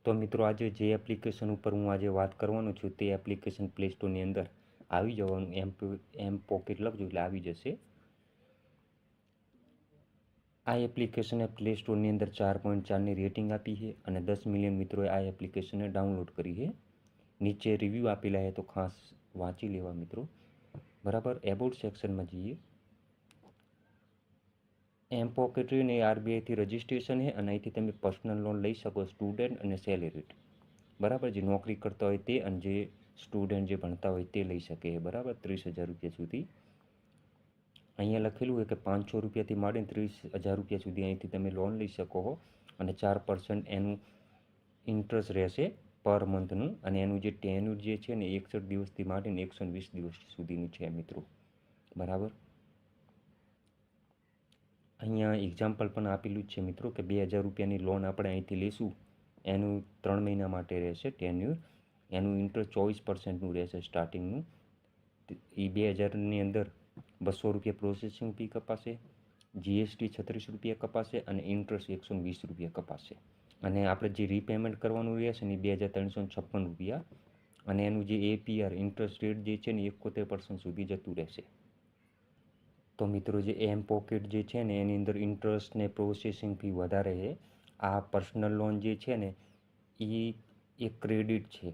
તો મિત્રો આજે જે એપ્લિકેશન ઉપર હું આજે વાત કરવાનો છું તે એપ્લિકેશન પ્લે સ્ટોરની અંદર આવી જવાનું, એમ પોકેટ લખજો એટલે આવી જશે. આ એપ્લિકેશને પ્લે સ્ટોરની અંદર 4.4ની રેટિંગ આપી છે અને 10 મિલિયન મિત્રોએ આ એપ્લિકેશનને ડાઉનલોડ કરી છે. નીચે રિવ્યૂ આપેલા છે તો ખાસ વાંચી લેવા મિત્રો. બરાબર, એબાઉટ સેક્શનમાં જઈએ. એમ પોકેટ ને આરબીઆઈથી રજિસ્ટ્રેશન છે અને અહીંથી તમે પર્સનલ લોન લઈ શકો, સ્ટુડન્ટ અને સેલેરીડ. બરાબર, જે નોકરી કરતા હોય તે અને જે સ્ટુડન્ટ જે ભણતા હોય તે લઈ શકે. બરાબર, 30,000 રૂપિયા સુધી. અહીંયા લખેલું હોય કે 500 રૂપિયાથી માંડીને 30,000 રૂપિયા સુધી અહીંથી તમે લોન લઈ શકો છો અને 4% એનું ઇન્ટરેસ્ટ રહેશે પર મંથનું. અને એનું જે ટેન્યુર જે છે ને 61 દિવસથી માંડીને 120 દિવસ સુધીનું છે મિત્રો. બરાબર, અહીંયા એક્ઝામ્પલ પણ આપેલું જ છે મિત્રો કે 2,000 રૂપિયાની લોન આપણે અહીંથી લઈશું, એનું 3 મહિના માટે રહેશે ટેન્યુર. એનું ઇન્ટરેસ્ટ 24%નું રહેશે સ્ટાર્ટિંગનું. એ 2,000ની અંદર 200 રૂપિયા પ્રોસેસિંગ ફી કપાશે, જીએસટી 36 રૂપિયા કપાશે અને ઇન્ટરેસ્ટ 120 રૂપિયા કપાશે. અને આપણે જે રીપેમેન્ટ કરવાનું રહેશે ને 2,356 રૂપિયા. અને એનું જે એપીઆર ઇન્ટરેસ્ટ રેટ જે છે ને 71% સુધી જતું રહેશે. તો મિત્રો જે એમ પોકેટ જે છે ને એની અંદર ઇન્ટરેસ્ટ ને પ્રોસેસિંગ ફી વધારે છે. આ પર્સનલ લોન જે છે ને એ એક ક્રેડિટ છે.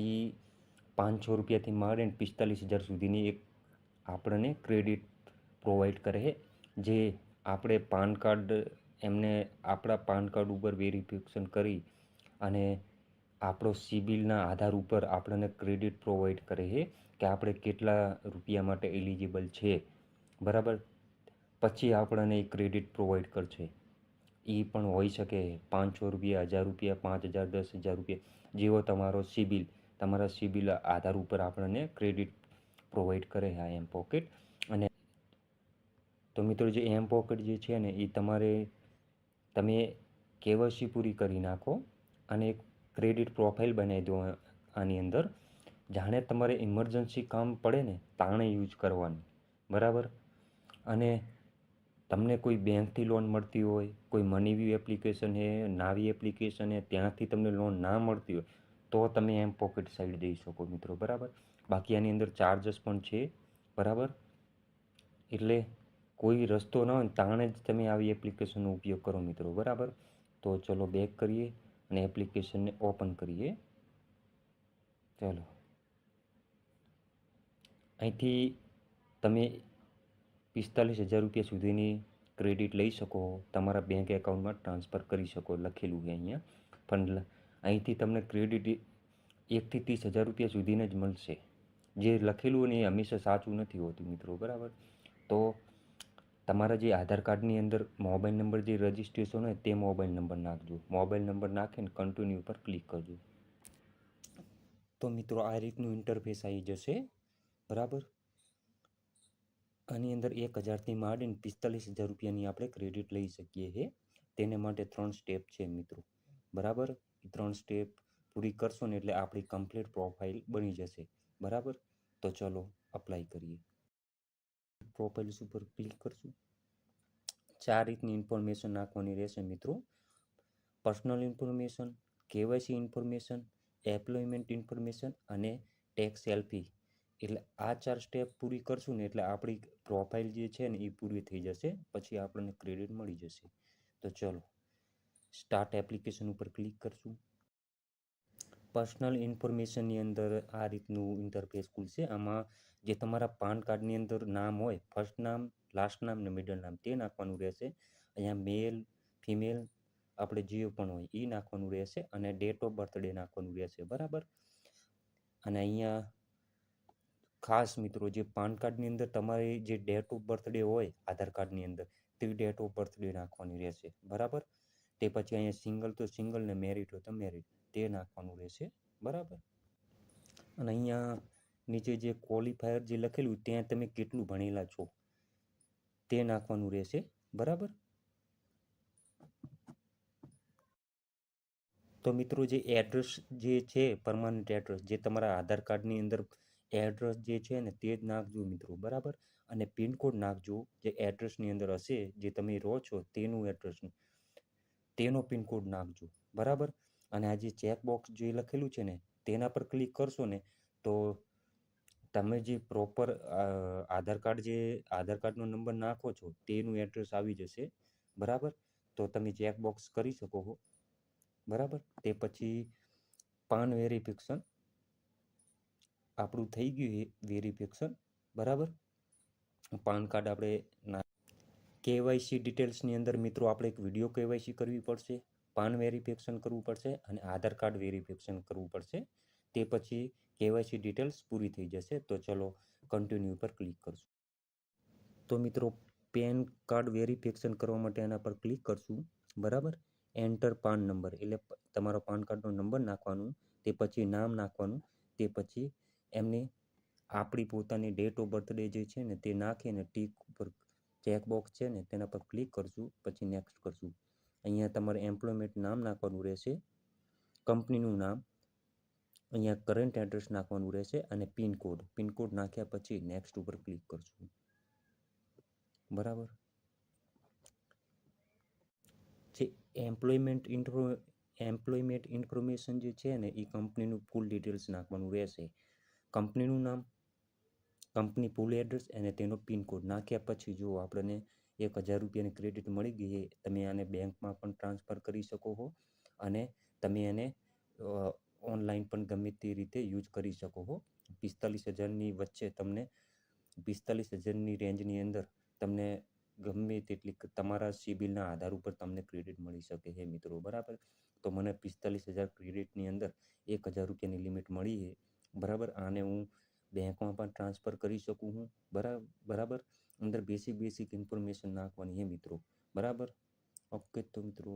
એ 500 રૂપિયાથી માંડીને 45,000 સુધીની એક આપણને ક્રેડિટ પ્રોવાઈડ કરે છે. જે આપણે પાન કાર્ડ એમને આપણા પાન કાર્ડ ઉપર વેરિફિકેશન કરી અને આપણો સિબિલના આધાર ઉપર આપણને ક્રેડિટ પ્રોવાઈડ કરે છે કે આપણે કેટલા રૂપિયા માટે એલિજિબલ છે. બરાબર, પછી આપણને એ ક્રેડિટ પ્રોવાઈડ કરશે. એ પણ હોઈ શકે 500 રૂપિયા, 1,000 રૂપિયા, 5,000, 10,000 રૂપિયા, જેવો તમારો સિબિલ, તમારા સિબિલ આધાર ઉપર આપણને ક્રેડિટ પ્રોવાઈડ કરે આ એમ પોકેટ. અને તો મિત્રો જે એમ પોકેટ જે છે ને એ તમે કેવાયસી પૂરી કરી નાખો અને એક ક્રેડિટ પ્રોફાઇલ બનાવી દો આની અંદર. જાણે તમારે ઇમરજન્સી કામ પડે ને તાણે યુઝ કરવાની. બરાબર, અને તમને કોઈ બેંકથી લોન મળતી હોય, કોઈ મનીવ્યુ એપ્લિકેશન છે, નાવી એપ્લિકેશન છે, ત્યાંથી તમને લોન ના મળતી હોય તો તમે એમ પોકેટ સાઈડ જઈ શકો મિત્રો. બરાબર, બાકી આની અંદર ચાર્જસ પણ છે. બરાબર, એટલે કોઈ રસ્તો ન હોય તાણે જ તમે આવી એપ્લિકેશનનો ઉપયોગ કરો મિત્રો. બરાબર, તો ચલો બેક કરીએ અને એપ્લિકેશનને ઓપન કરીએ. ચાલો, અહીંથી તમે 45,000 રૂપિયા સુધીની ક્રેડિટ લઈ શકો, તમારા બેંક એકાઉન્ટમાં ટ્રાન્સફર કરી શકો. લખેલું છે અહીંયા. પણ અહીંથી તમને ક્રેડિટ 1 થી 30,000 રૂપિયા સુધીને જ મળશે. જે લખેલું હોય ને એ હંમેશા સાચું નથી હોતું મિત્રો. બરાબર, તો તમારા જે આધાર કાર્ડની અંદર મોબાઈલ નંબર જે રજિસ્ટ્રેશન હોય તે મોબાઈલ નંબર નાખજો. મોબાઈલ નંબર નાખીને કન્ટિન્યુ પર ક્લિક કરજો. તો મિત્રો આ રીતનું ઇન્ટરફેસ આવી જશે. બરાબર, આની અંદર 1,000થી માંડીને 45,000 રૂપિયાની આપણે ક્રેડિટ લઈ શકીએ છીએ. તેને માટે 3 સ્ટેપ છે મિત્રો. બરાબર, એ 3 સ્ટેપ પૂરી કરશો ને એટલે આપણી કમ્પ્લીટ પ્રોફાઇલ બની જશે. બરાબર, તો ચલો અપ્લાય કરીએ. પ્રોફાઇલ્સ ઉપર ક્લિક કરશું. 4 રીતની ઇન્ફોર્મેશન નાખવાની રહેશે મિત્રો. Personal information, KYC information, employment information અને ટેક્સ સેલ્ફી. એટલે આ 4 સ્ટેપ પૂરી કરશું ને એટલે આપણી પ્રોફાઇલ જે છે ને એ પૂરી થઈ જશે. પછી આપણને ક્રેડિટ મળી જશે. તો ચલો સ્ટાર્ટ એપ્લિકેશન ઉપર ક્લિક કરશું. પર્સનલ ઇન્ફોર્મેશનની અંદર આ રીતનું ઇન્ટરફેસ ખુલશે. આમાં જે તમારા પાન કાર્ડની અંદર નામ હોય, ફર્સ્ટ નામ, લાસ્ટ નામ ને મિડલ નામ, તે નાખવાનું રહેશે. અહીંયા મેલ, ફિમેલ, આપણે જે પણ હોય એ નાખવાનું રહેશે અને ડેટ ઓફ બર્થડે નાખવાનું રહેશે. બરાબર, અને અહીંયા ખાસ મિત્રો જે પાન કાર્ડની અંદર તમારી જે ડેટ ઓફ બર્થડે હોય આધાર કાર્ડની અંદર તે ડેટ ઓફ બર્થડે નાખવાની રહેશે. બરાબર, તે પછી અહીંયા સિંગલ તો સિંગલ ને મેરિડ હોય તો મેરિડ તે નાખવાનું રહેશે. બરાબર, અને અહીંયા નીચે જે ક્વોલિફાયર જે લખેલું ત્યાં તમે કેટલું ભણેલા છો તે નાખવાનું રહેશે. બરાબર, તો મિત્રો જે એડ્રેસ જે છે પરમાનન્ટ એડ્રેસ જે તમારા આધાર કાર્ડની અંદર એડ્રેસ જે છે ને તે જ નાખજો મિત્રો. બરાબર, અને પિનકોડ નાખજો જે એડ્રેસની અંદર હશે, જે તમે રહો છો તેનું એડ્રેસ, તેનો પિનકોડ નાખજો. બરાબર, અને આ જે ચેકબોક્સ જે લખેલું છે ને તેના પર ક્લિક કરશો ને તો તમે જે પ્રોપર આધાર કાર્ડનો નંબર નાખો છો તેનું એડ્રેસ આવી જશે, બરાબર. તો તમે ચેકબોક્સ કરી શકો છો, બરાબર. તે પછી પાન વેરિફિકેશન આપણું થઈ ગયું એ વેરિફિકેશન, બરાબર. પાન કાર્ડ આપણે કેવાયસી ડિટેલ્સની અંદર મિત્રો આપણે એક વિડીયો કેવાયસી કરવી પડશે, પાન વેરિફિકેશન કરવું પડશે અને આધાર કાર્ડ વેરિફિકેશન કરવું પડશે. તે પછી કેવાયસી ડિટેલ્સ પૂરી થઈ જશે. તો ચલો કન્ટિન્યુ પર ક્લિક કરશું. તો મિત્રો પેન કાર્ડ વેરિફિકેશન કરવા માટે એના પર ક્લિક કરશું, બરાબર. એન્ટર પાન નંબર એટલે તમારો પાન કાર્ડનો નંબર નાખવાનું, તે પછી નામ નાખવાનું, તે પછી એમની આપણી પોતાની ડેટ ઓફ બર્થડે જે છે ને તે નાખીને ટીક ઉપર ચેકબોક્સ છે ને તેના પર ક્લિક કરશું, પછી નેક્સ્ટ કરશું. અહીંયા તમારે એમ્પ્લોયમેન્ટ નામ નાખવાનું રહેશે, કંપનીનું નામ, અહીંયા કરંટ એડ્રેસ નાખવાનું રહેશે અને પિનકોડ નાખ્યા પછી નેક્સ્ટ ઉપર ક્લિક કરશું, બરાબર. જે એમ્પ્લોયમેન્ટ ઇન્ફોર્મેશન જે છે ને એ કંપનીનું ફૂલ ડિટેલ્સ નાખવાનું રહેશે. કંપનીનું નામ, કંપની ફૂલ એડ્રેસ અને તેનો પિનકોડ નાખ્યા પછી જો આપણને 1000 રૂપિયાની ક્રેડિટ મળી ગઈ, તમે આને બેંકમાં પણ ટ્રાન્સફર કરી શકો છો અને તમે એને ઓનલાઈન પણ ગમે તે રીતે યુઝ કરી શકો છો. 45,000ની વચ્ચે તમને 45,000ની રેન્જની અંદર તમને ગમે તેટલી તમારા સિબિલના આધાર ઉપર તમને ક્રેડિટ મળી શકે છે મિત્રો, બરાબર. તો મને 45,000 ક્રેડિટની અંદર 1000 રૂપિયાની લિમિટ મળી છે, બરાબર. આને હું બેંકમાં પણ ટ્રાન્સફર કરી શકું છું, બરાબર. અંદર બેસિક ઇન્ફોર્મેશન નાખવાની છે મિત્રો, બરાબર. ઓકે તો મિત્રો